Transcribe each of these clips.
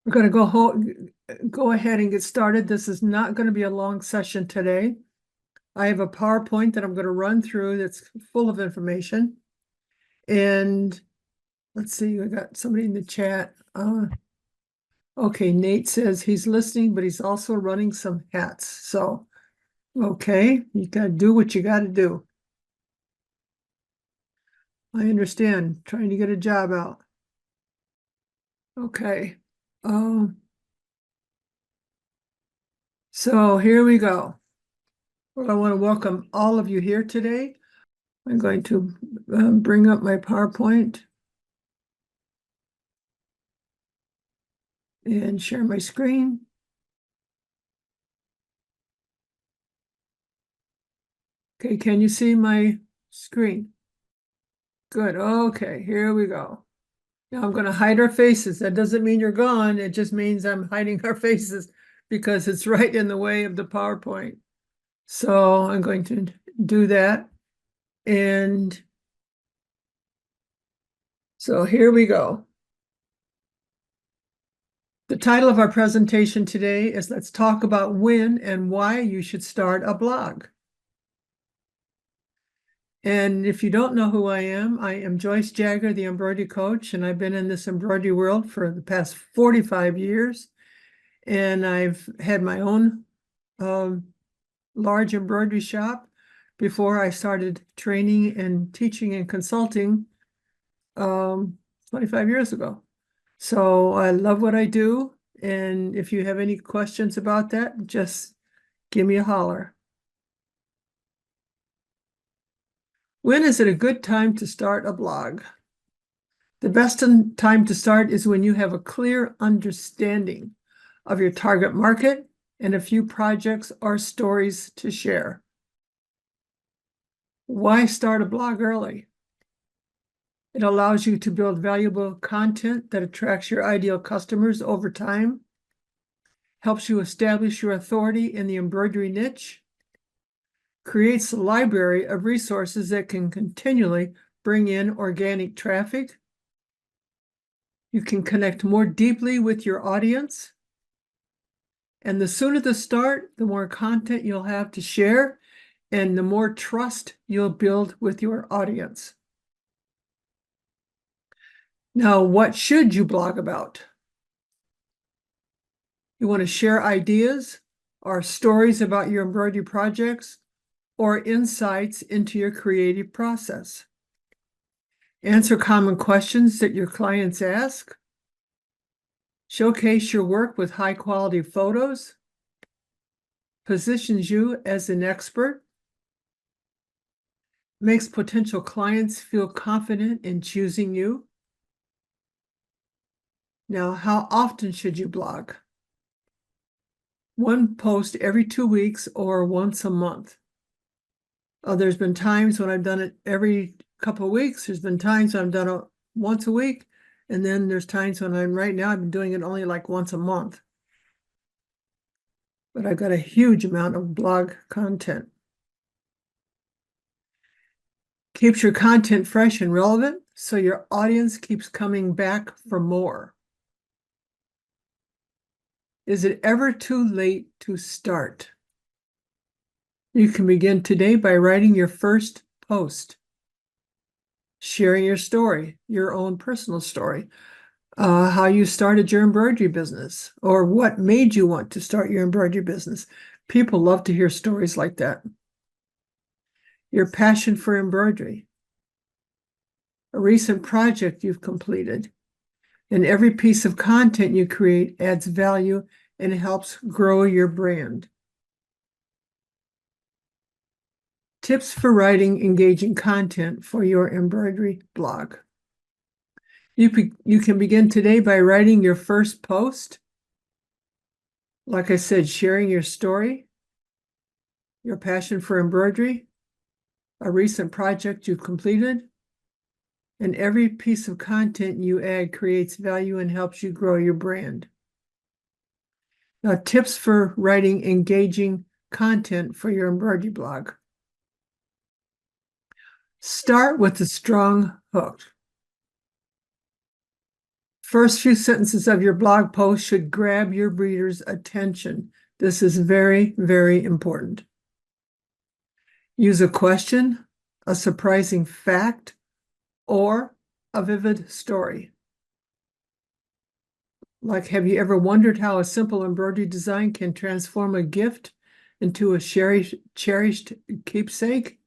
We're going to go ahead and get started. This is not going to be a long session today. I have a PowerPoint that I'm going to run through that's full of information. And let's see, we got somebody in the chat. Okay, Nate says he's listening, but he's also running some hats. So, okay, you got to do what you got to do. I understand, trying to get a job out. Okay. So here we go. Well, I want to welcome all of you here today. I'm going to bring up my PowerPoint and share my screen. Okay, can you see my screen? Good. Okay, here we go. Now I'm going to hide our faces. That doesn't mean you're gone. It just means I'm hiding our faces because it's right in the way of the PowerPoint. So I'm going to do that. And so here we go. The title of our presentation today is Let's Talk About When and Why You Should Start a Blog. And if you don't know who I am Joyce Jagger, the embroidery coach, and I've been in this embroidery world for the past 45 years. And I've had my own large embroidery shop before I started training and teaching and consulting 25 years ago. So I love what I do. And if you have any questions about that, just give me a holler. When is it a good time to start a blog? The best time to start is when you have a clear understanding of your target market and a few projects or stories to share. Why start a blog early? It allows you to build valuable content that attracts your ideal customers over time, helps you establish your authority in the embroidery niche, creates a library of resources that can continually bring in organic traffic. You can connect more deeply with your audience. And the sooner the start, the more content you'll have to share and the more trust you'll build with your audience. Now, what should you blog about? You want to share ideas or stories about your embroidery projects or insights into your creative process. Answer common questions that your clients ask. Showcase your work with high-quality photos. Positions you as an expert. Makes potential clients feel confident in choosing you. Now, how often should you blog? One post every 2 weeks or once a month. There's been times when I've done it every couple of weeks. There's been times when I've done it once a week. And then there's times when right now I've been doing it only like once a month. But I've got a huge amount of blog content. Keeps your content fresh and relevant, so your audience keeps coming back for more. Is it ever too late to start? You can begin today by writing your first post, sharing your story, your own personal story, how you started your embroidery business, or what made you want to start your embroidery business. People love to hear stories like that. Your passion for embroidery, a recent project you've completed, and every piece of content you create adds value and helps grow your brand. Tips for writing engaging content for your embroidery blog. You can begin today by writing your first post. Like I said, sharing your story, your passion for embroidery, a recent project you've completed, and every piece of content you add creates value and helps you grow your brand. Now, tips for writing engaging content for your embroidery blog. Start with a strong hook. First few sentences of your blog post should grab your reader's attention. This is very, very important. Use a question, a surprising fact, or a vivid story. Like, have you ever wondered how a simple embroidery design can transform a gift into a cherished keepsake?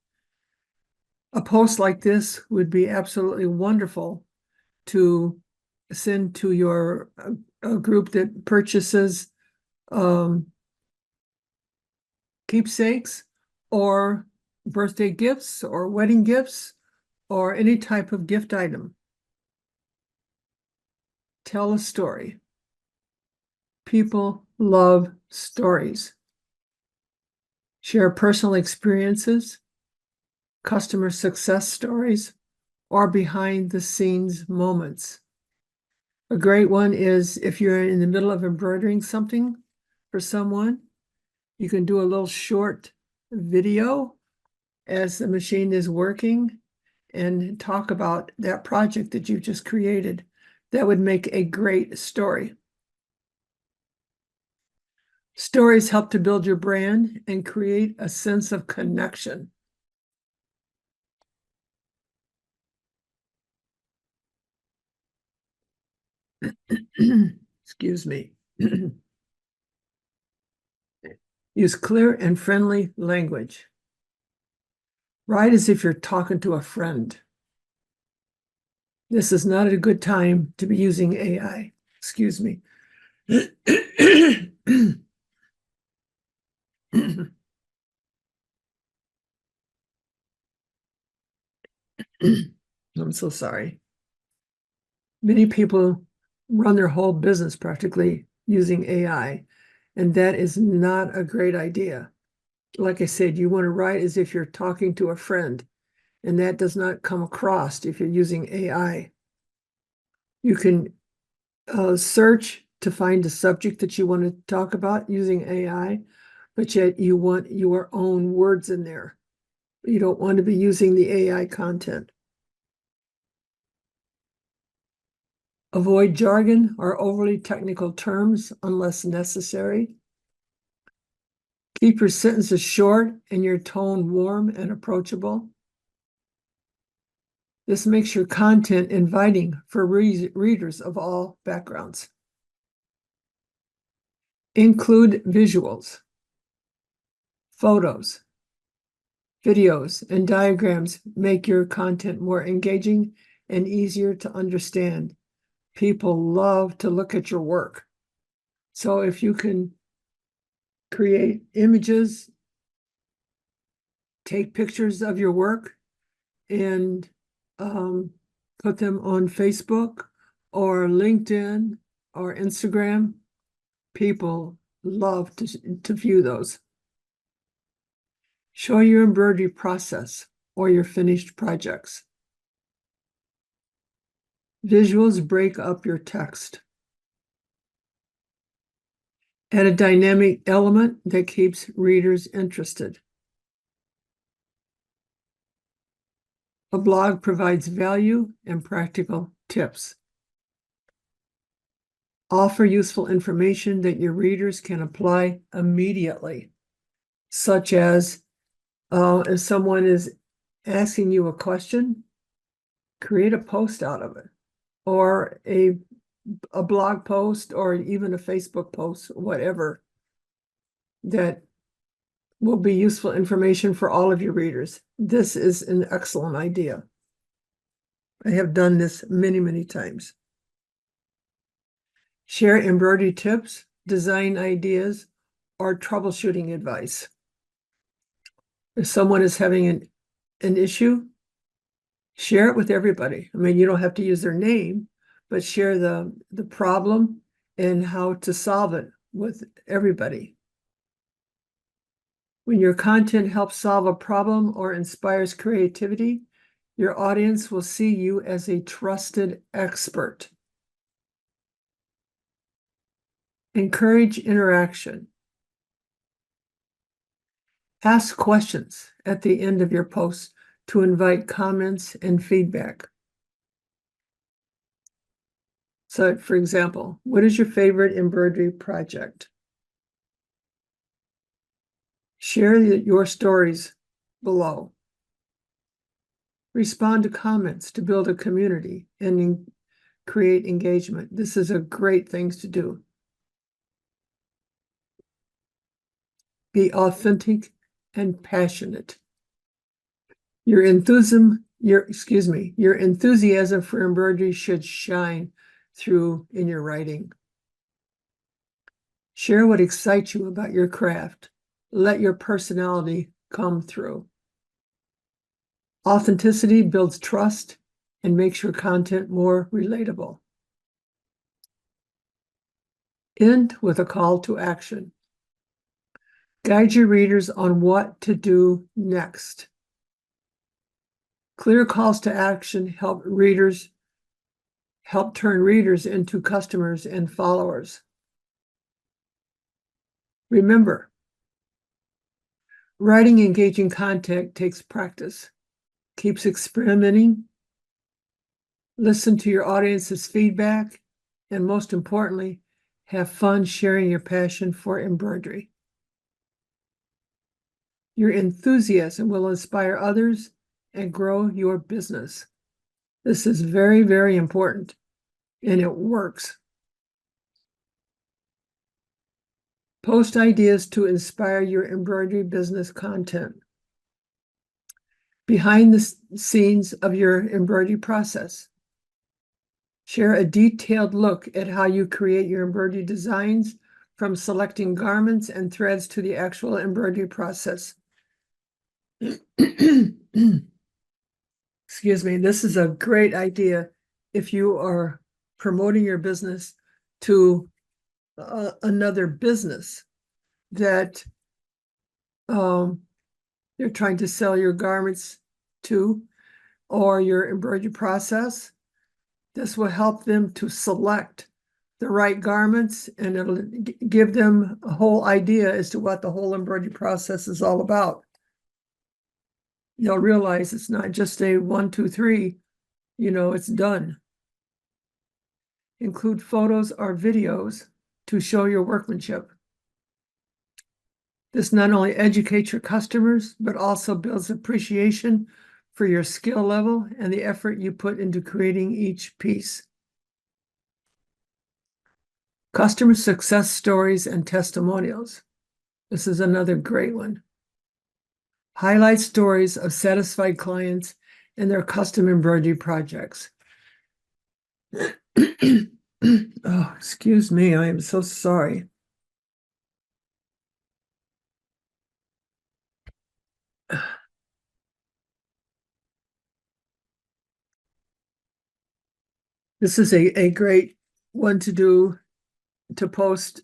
A post like this would be absolutely wonderful to send to your a group that purchases keepsakes or birthday gifts or wedding gifts or any type of gift item. Tell a story. People love stories. Share personal experiences, customer success stories, or behind the scenes moments. A great one is if you're in the middle of embroidering something for someone, you can do a little short video as the machine is working and talk about that project that you've just created. That would make a great story. Stories help to build your brand and create a sense of connection. Excuse me. Use clear and friendly language. Write as if you're talking to a friend. This is not a good time to be using AI. Excuse me. I'm so sorry. Many people run their whole business practically using AI, and that is not a great idea. Like I said, you want to write as if you're talking to a friend, and that does not come across if you're using AI. You can search to find a subject that you want to talk about using AI, but yet you want your own words in there. You don't want to be using the AI content. Avoid jargon or overly technical terms unless necessary. Keep your sentences short and your tone warm and approachable. This makes your content inviting for readers of all backgrounds. Include visuals, photos, videos, and diagrams. Make your content more engaging and easier to understand. People love to look at your work. So if you can create images, take pictures of your work, and put them on Facebook or LinkedIn or Instagram, people love to view those. Show your embroidery process or your finished projects. Visuals break up your text. Add a dynamic element that keeps readers interested. A blog provides value and practical tips. Offer useful information that your readers can apply immediately, such as if someone is asking you a question, create a post out of it, or a blog post, or even a Facebook post, whatever, that will be useful information for all of your readers. This is an excellent idea. I have done this many, many times. Share embroidery tips, design ideas, or troubleshooting advice. If someone is having an issue, share it with everybody. I mean, you don't have to use their name, but share the problem and how to solve it with everybody. When your content helps solve a problem or inspires creativity, your audience will see you as a trusted expert. Encourage interaction. Ask questions at the end of your post to invite comments and feedback. So, for example, what is your favorite embroidery project? Share your stories below. Respond to comments to build a community and create engagement. This is a great thing to do. Be authentic and passionate. Your enthusiasm for embroidery should shine through in your writing. Share what excites you about your craft. Let your personality come through. Authenticity builds trust and makes your content more relatable. End with a call to action. Guide your readers on what to do next. Clear calls to action help turn readers into customers and followers. Remember, writing engaging content takes practice. Keeps experimenting. Listen to your audience's feedback, and most importantly, have fun sharing your passion for embroidery. Your enthusiasm will inspire others and grow your business. This is very, very important, and it works. Post ideas to inspire your embroidery business content. Behind the scenes of your embroidery process. Share a detailed look at how you create your embroidery designs, from selecting garments and threads to the actual embroidery process. Excuse me, this is a great idea if you are promoting your business to another business that you're trying to sell your garments to, or your embroidery process. This will help them to select the right garments, and it'll give them a whole idea as to what the whole embroidery process is all about. They'll realize it's not just a 1, 2, 3, it's done. Include photos or videos to show your workmanship. This not only educates your customers, but also builds appreciation for your skill level and the effort you put into creating each piece. Customer success stories and testimonials. This is another great one. Highlight stories of satisfied clients and their custom embroidery projects. Oh, excuse me, I am so sorry. This is a great one to do, to post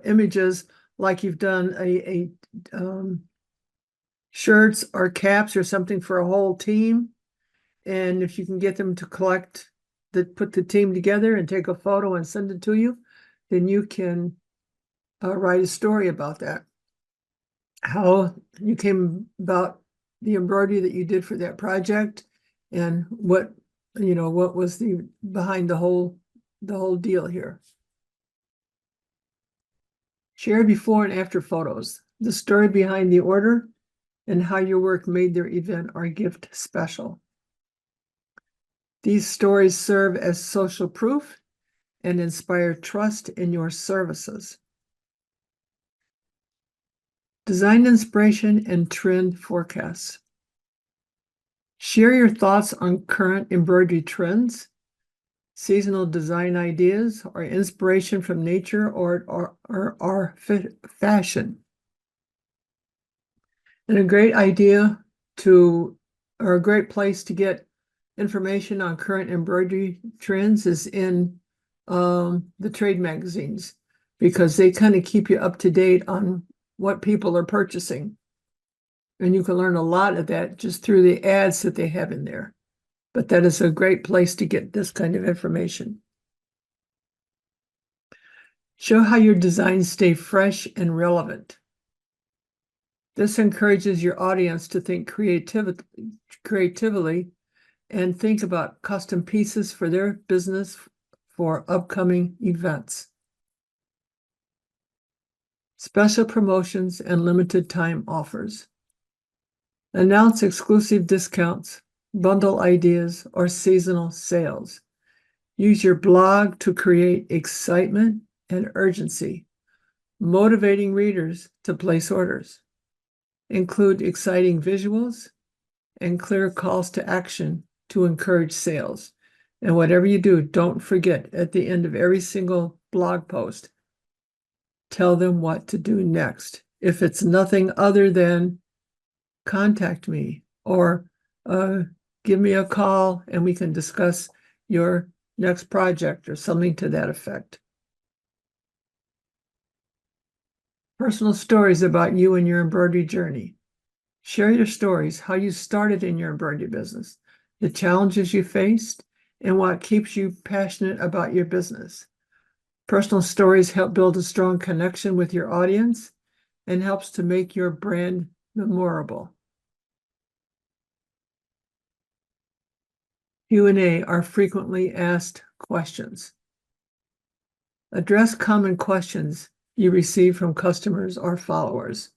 images like you've done shirts or caps or something for a whole team. And if you can get them to put the team together and take a photo and send it to you, then you can write a story about that. How you came about the embroidery that you did for that project, and what was behind the whole deal here. Share before and after photos, the story behind the order, and how your work made their event or gift special. These stories serve as social proof and inspire trust in your services. Design inspiration and trend forecasts. Share your thoughts on current embroidery trends, seasonal design ideas, or inspiration from nature or fashion. And a great or a great place to get information on current embroidery trends is in the trade magazines, because they kind of keep you up to date on what people are purchasing. And you can learn a lot of that just through the ads that they have in there. But that is a great place to get this kind of information. Show how your designs stay fresh and relevant. This encourages your audience to think creatively and think about custom pieces for their business for upcoming events. Special promotions and limited time offers. Announce exclusive discounts, bundle ideas, or seasonal sales. Use your blog to create excitement and urgency, motivating readers to place orders. Include exciting visuals and clear calls to action to encourage sales. And whatever you do, don't forget at the end of every single blog post, tell them what to do next. If it's nothing other than contact me or give me a call and we can discuss your next project or something to that effect. Personal stories about you and your embroidery journey. Share your stories, how you started in your embroidery business, the challenges you faced, and what keeps you passionate about your business. Personal stories help build a strong connection with your audience and helps to make your brand memorable. Q&A are frequently asked questions. Address common questions you receive from customers or followers.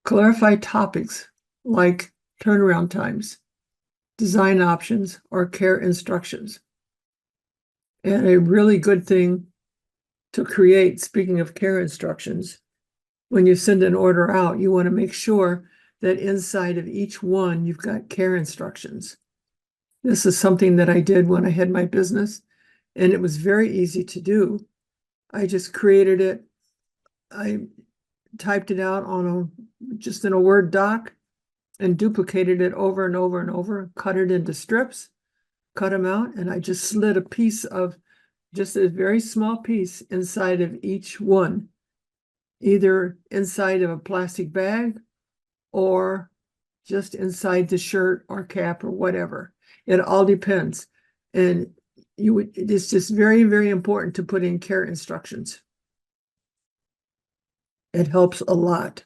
Clarify topics like turnaround times, design options, or care instructions. And a really good thing to create, speaking of care instructions, when you send an order out, you want to make sure that inside of each one, you've got care instructions. This is something that I did when I had my business, and it was very easy to do. I just created it. I typed it out on just in a Word doc and duplicated it over and over and over, cut it into strips, cut them out, and I just slid a piece of, just a very small piece inside of each one, either inside of a plastic bag or just inside the shirt or cap or whatever. It all depends. And it's just very, very important to put in care instructions. It helps a lot.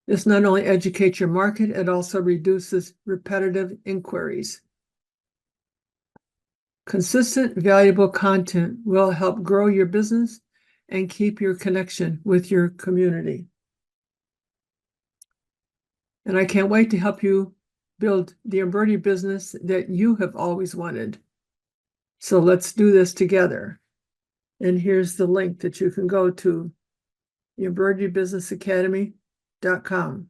This not only educates your market, it also reduces repetitive inquiries. Consistent, valuable content will help grow your business and keep your connection with your community. And I can't wait to help you build the embroidery business that you have always wanted. So let's do this together. And here's the link that you can go to, embroiderybusinessacademy.com.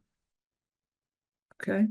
Okay.